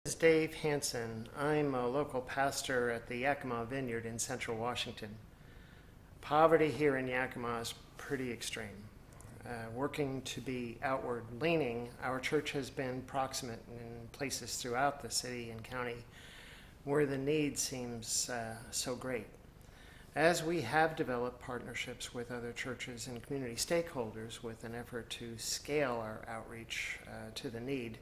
This is Dave Hanson. I'm a local pastor at the Yakima Vineyard in central Washington. Poverty here in Yakima is pretty extreme. Working to be outward leaning, our church has been proximate in places throughout the city and county where the need seems so great. As we have developed partnerships with other churches and community stakeholders with an effort to scale our outreach to the need,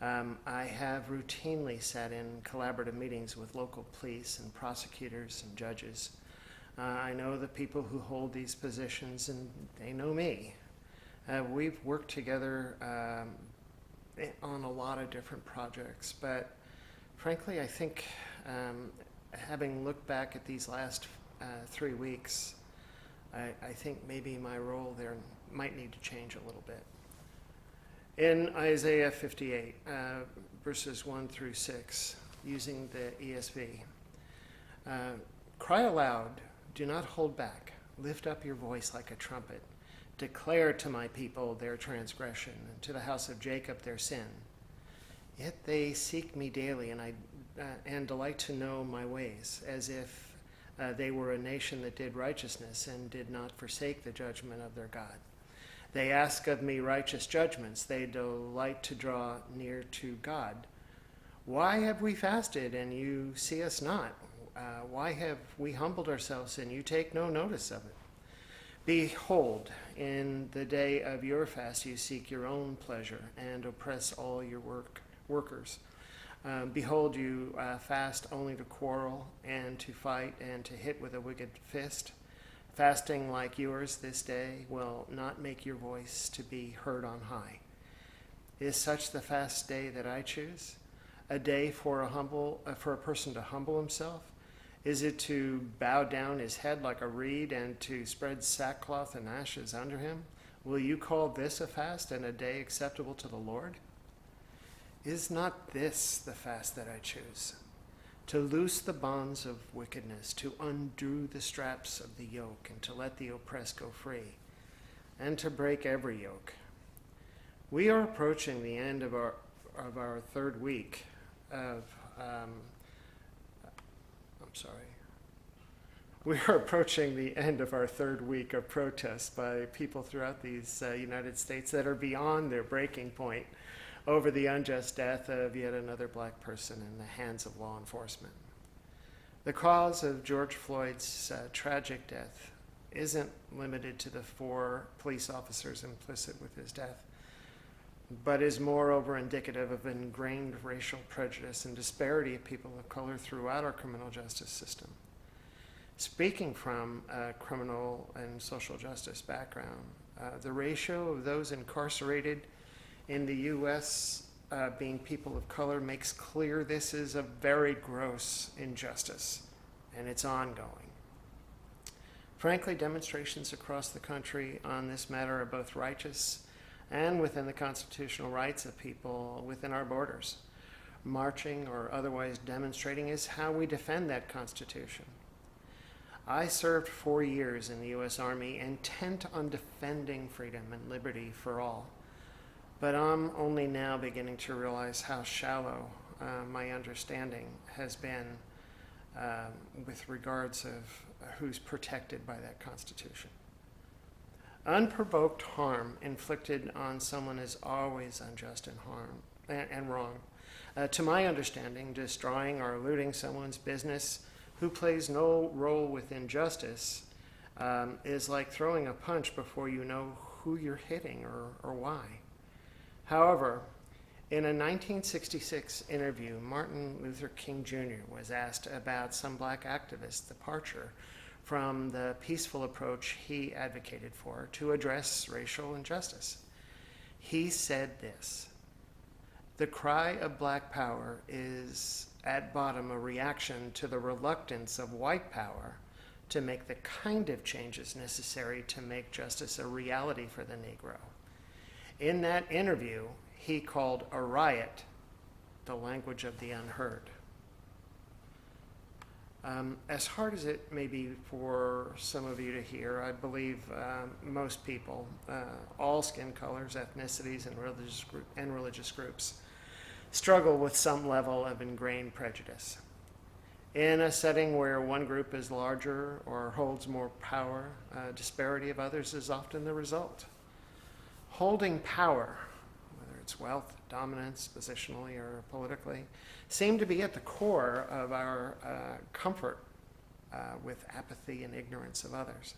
I have routinely sat in collaborative meetings with local police and prosecutors and judges. I know the people who hold these positions, and they know me. We've worked together on a lot of different projects, but frankly, I think having looked back at these last 3 weeks, I think maybe my role there might need to change a little bit. In Isaiah 58, verses 1 through 6, using the ESV, cry aloud, do not hold back. Lift up your voice like a trumpet. Declare to my people their transgression, and to the house of Jacob their sin. Yet they seek me daily, and delight to know my ways, as if they were a nation that did righteousness and did not forsake the judgment of their God. They ask of me righteous judgments. They delight to draw near to God. Why have we fasted and you see us not? Why have we humbled ourselves and you take no notice of it? Behold, in the day of your fast you seek your own pleasure and oppress all your workers. Behold, you fast only to quarrel and to fight and to hit with a wicked fist. Fasting like yours this day will not make your voice to be heard on high. Is such the fast day that I choose? A day for a person to humble himself? Is it to bow down his head like a reed and to spread sackcloth and ashes under him? Will you call this a fast and a day acceptable to the Lord? Is not this the fast that I choose? To loose the bonds of wickedness, to undo the straps of the yoke, and to let the oppressed go free, and to break every yoke. We are approaching the end of our third week of, We are approaching the end of our third week of protests by people throughout these United States that are beyond their breaking point over the unjust death of yet another black person in the hands of law enforcement. The cause of George Floyd's tragic death isn't limited to the 4 police officers implicit with his death, but is moreover indicative of ingrained racial prejudice and disparity of people of color throughout our criminal justice system. Speaking from a criminal and social justice background, the ratio of those incarcerated in the U.S. Being people of color makes clear this is a very gross injustice, and it's ongoing. Frankly, demonstrations across the country on this matter are both righteous and within the constitutional rights of people within our borders. Marching or otherwise demonstrating is how we defend that Constitution. I served 4 years in the U.S. Army, intent on defending freedom and liberty for all. But I'm only now beginning to realize how shallow my understanding has been with regards of who's protected by that Constitution. Unprovoked harm inflicted on someone is always unjust and wrong. To my understanding, destroying or looting someone's business who plays no role within justice is like throwing a punch before you know who you're hitting or why. However, in a 1966 interview, Martin Luther King Jr. was asked about some black activists' departure from the peaceful approach he advocated for to address racial injustice. He said this: "The cry of black power is at bottom a reaction to the reluctance of white power to make the kind of changes necessary to make justice a reality for the Negro." In that interview, he called a riot the language of the unheard. As hard as it may be for some of you to hear, I believe most people, all skin colors, ethnicities, and religious groups, struggle with some level of ingrained prejudice. In a setting where one group is larger or holds more power, a disparity of others is often the result. Holding power, whether it's wealth, dominance, positionally or politically, seem to be at the core of our comfort with apathy and ignorance of others.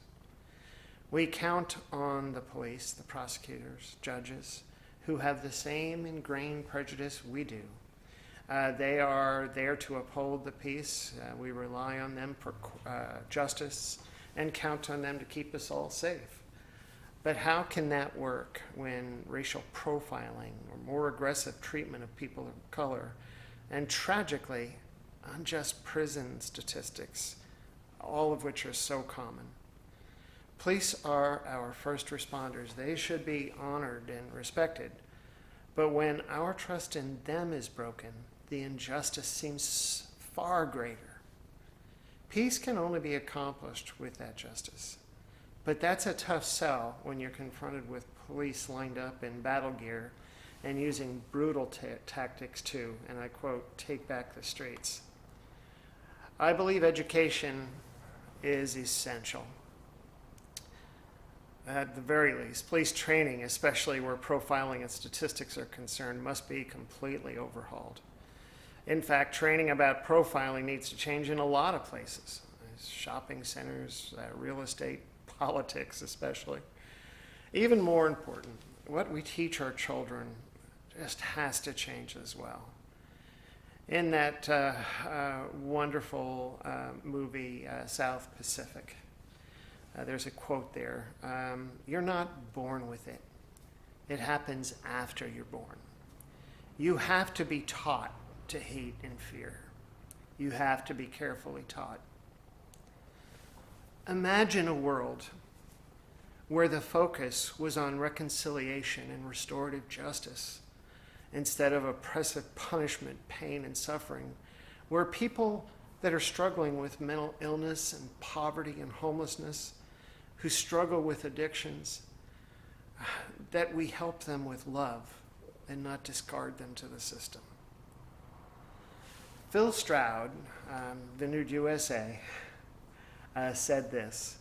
We count on the police, the prosecutors, judges, who have the same ingrained prejudice we do. They are there to uphold the peace. We rely on them for justice and count on them to keep us all safe. But how can that work when racial profiling or more aggressive treatment of people of color and tragically unjust prison statistics, all of which are so common? Police are our first responders. They should be honored and respected. But when our trust in them is broken, the injustice seems far greater. Peace can only be accomplished with that justice. But that's a tough sell when you're confronted with police lined up in battle gear and using brutal tactics to, and I quote, take back the streets. I believe education is essential. At the very least, police training, especially where profiling and statistics are concerned, must be completely overhauled. In fact, training about profiling needs to change in a lot of places. Shopping centers, real estate, politics especially. Even more important, what we teach our children just has to change as well. In that wonderful movie, South Pacific, there's a quote there, you're not born with it. It happens after you're born. You have to be taught to hate and fear. You have to be carefully taught. Imagine a world where the focus was on reconciliation and restorative justice instead of oppressive punishment, pain, and suffering, where people that are struggling with mental illness and poverty and homelessness, who struggle with addictions, that we help them with love and not discard them to the system. Phil Stroud, Vineyard USA, said this: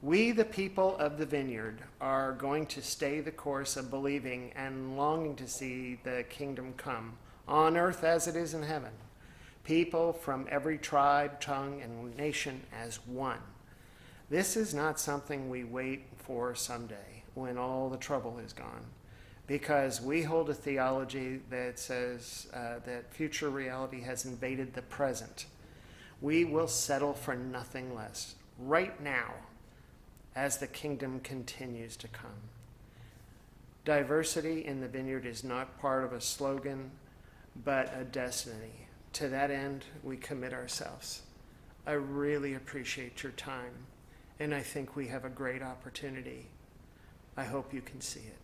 "We, the people of the vineyard, are going to stay the course of believing and longing to see the kingdom come, on earth as it is in heaven. People from every tribe, tongue, and nation as one. This is not something we wait for someday, when all the trouble is gone, because we hold a theology that says that future reality has invaded the present. We will settle for nothing less, right now, as the kingdom continues to come." Diversity in the vineyard is not part of a slogan, but a destiny. To that end, we commit ourselves. I really appreciate your time, and I think we have a great opportunity. I hope you can see it.